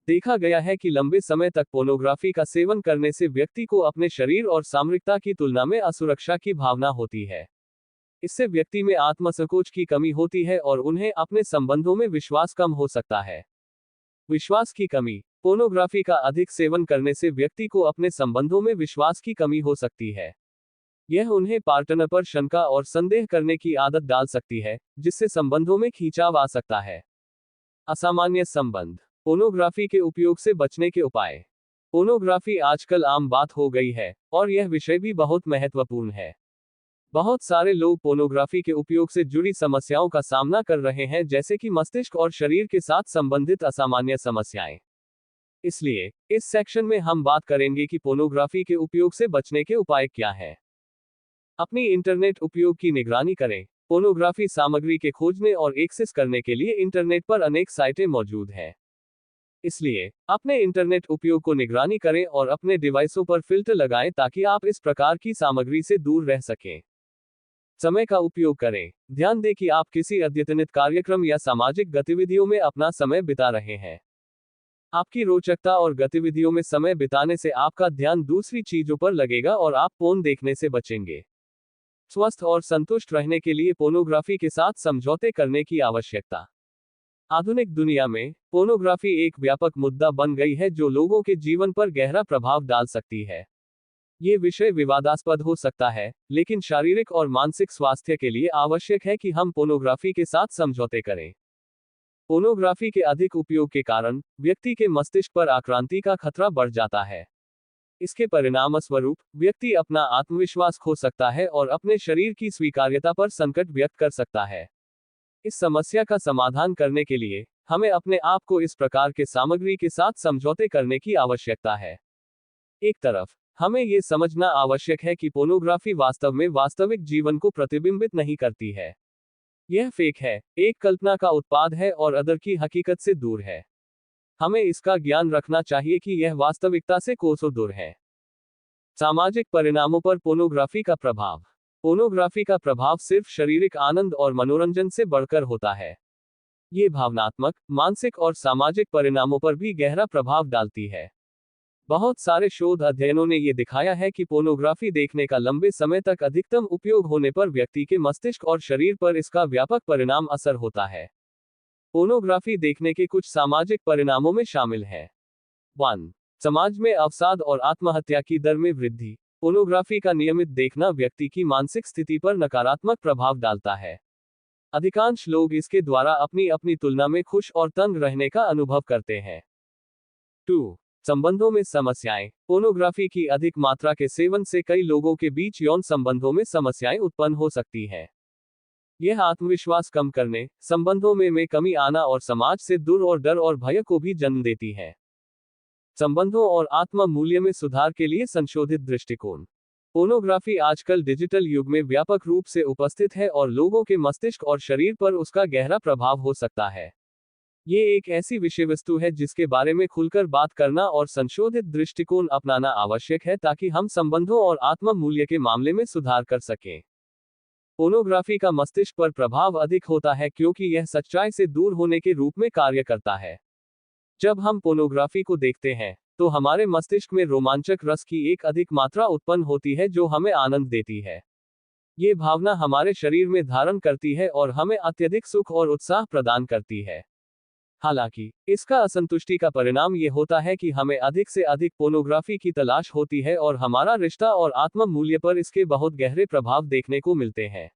देखा गया है कि लंबे समय तक पोर्नोग्राफी का सेवन करने से व्यक्ति को अपने शरीर और सामरिकता की तुलना में असुरक्षा की भावना होती है। इससे व्यक्ति में आत्मसंकोच की कमी होती है और उन्हें अपने संबंधों में विश्वास कम हो सकता है। विश्वास की कमी। पोर्नोग्राफी का अधिक सेवन करने से व्यक्ति को अपने संबंधों में विश्वास की कमी हो सकती है। यह उन्हें पार्टनर पर शंका और संदेह करने की आदत डाल सकती है, जिससे संबंधों में खींचाव आ सकता है। असामान्य संबंध। पोर्नोग्राफी के उपयोग से बचने के उपाय। पोर्नोग्राफी आजकल आम बात हो गई है, और यह विषय भी बहुत महत्वपूर्ण है। बहुत सारे लोग पोर्नोग्राफी के उपयोग से जुड़ी समस्याओं का सामना कर रहे हैं, जैसे कि मस्तिष्क और शरीर के साथ संबंधित असामान्य समस्याएं। इसलिए इस सेक्शन में हम बात करेंगे कि पोर्नोग्राफी के उपयोग से बचने के उपाय क्या हैं। अपनी इंटरनेट उपयोग की निगरानी करें। पोर्नोग्राफी सामग्री के खोजने और एक्सेस करने के लिए इंटरनेट पर अनेक साइटें मौजूद हैं। इसलिए अपने इंटरनेट उपयोग को निगरानी करें और अपने डिवाइसों पर फिल्टर लगाएं ताकि आप इस प्रकार की सामग्री से दूर रह सकें। समय का उपयोग करें। ध्यान दें कि आप किसी अद्यतनित कार्यक्रम या सामाजिक गतिविधियों में अपना समय बिता रहे हैं। आपकी रोचकता और गतिविधियों में समय बिताने से आपका ध्यान दूसरी चीजों पर लगेगा और आप फोन देखने से बचेंगे। स्वस्थ और संतुष्ट रहने के लिए पोर्नोग्राफी के साथ समझौते करने की आवश्यकता। आधुनिक दुनिया में पोर्नोग्राफी एक व्यापक मुद्दा बन गई है जो लोगों के जीवन पर गहरा प्रभाव डाल सकती है। ये विषय विवादास्पद हो सकता है, लेकिन शारीरिक और मानसिक स्वास्थ्य के लिए आवश्यक है कि हम पोर्नोग्राफी के साथ समझौते करें। पोर्नोग्राफी के अधिक उपयोग के कारण व्यक्ति के मस्तिष्क पर आक्रांति का खतरा बढ़ जाता है। इसके परिणामस्वरूप व्यक्ति अपना आत्मविश्वास खो सकता है और अपने शरीर की स्वीकार्यता पर संकट व्यक्त कर सकता है। इस समस्या का समाधान करने के लिए हमें अपने आप को इस प्रकार के सामग्री के साथ समझौते करने की आवश्यकता है। एक तरफ हमें यह समझना आवश्यक है कि पोर्नोग्राफी वास्तव में वास्तविक जीवन को प्रतिबिंबित नहीं करती है। यह फेक है, एक कल्पना का उत्पाद है और अदर की हकीकत से दूर है। हमें इसका ज्ञान रखना चाहिए कि यह वास्तविकता से कोसों दूर है। सामाजिक परिणामों पर पोर्नोग्राफी का प्रभाव। पोर्नोग्राफी का प्रभाव सिर्फ शारीरिक आनंद और मनोरंजन से बढ़कर होता है। ये भावनात्मक, मानसिक और सामाजिक परिणामों पर भी गहरा प्रभाव डालती है। बहुत सारे शोध अध्ययनों ने यह दिखाया है कि पोर्नोग्राफी देखने का लंबे समय तक अधिकतम उपयोग होने पर व्यक्ति के मस्तिष्क और शरीर पर इसका व्यापक परिणाम असर होता है। पोर्नोग्राफी देखने के कुछ सामाजिक परिणामों में शामिल हैं। 1. समाज में अवसाद और आत्महत्या की दर में वृद्धि। पोर्नोग्राफी का नियमित देखना व्यक्ति की मानसिक स्थिति पर नकारात्मक प्रभाव डालता है। अधिकांश लोग इसके द्वारा अपनी अपनी तुलना में खुश और तंग रहने का अनुभव करते हैं। 2. संबंधों में समस्याएं। पोर्नोग्राफी की अधिक मात्रा के सेवन से कई लोगों के बीच यौन संबंधों में समस्याएं उत्पन्न हो सकती हैं। यह आत्मविश्वास कम करने, संबंधों में कमी आना और समाज से दूर और डर और भय को भी जन्म देती है। संबंधों और आत्म मूल्य में सुधार के लिए संशोधित दृष्टिकोण। पोर्नोग्राफी आजकल डिजिटल युग में व्यापक रूप से उपस्थित है और लोगों के मस्तिष्क और शरीर पर उसका गहरा प्रभाव हो सकता है। ये एक ऐसी विषय वस्तु है जिसके बारे में खुलकर बात करना और संशोधित दृष्टिकोण अपनाना आवश्यक है ताकि हम संबंधों और आत्म मूल्य के मामले में सुधार कर सकें। पोर्नोग्राफी का मस्तिष्क पर प्रभाव अधिक होता है क्योंकि यह सच्चाई से दूर होने के रूप में कार्य करता है। जब हम पोर्नोग्राफी को देखते हैं, तो हमारे मस्तिष्क में रोमांचक रस की एक अधिक मात्रा उत्पन्न होती है जो हमें आनंद देती है। ये भावना हमारे शरीर में धारण करती है और हमें अत्यधिक सुख और उत्साह प्रदान करती है। हालांकि इसका असंतुष्टि का परिणाम ये होता है कि हमें अधिक से अधिक पोर्नोग्राफी की तलाश होती है और हमारा रिश्ता और आत्म मूल्य पर इसके बहुत गहरे प्रभाव देखने को मिलते हैं।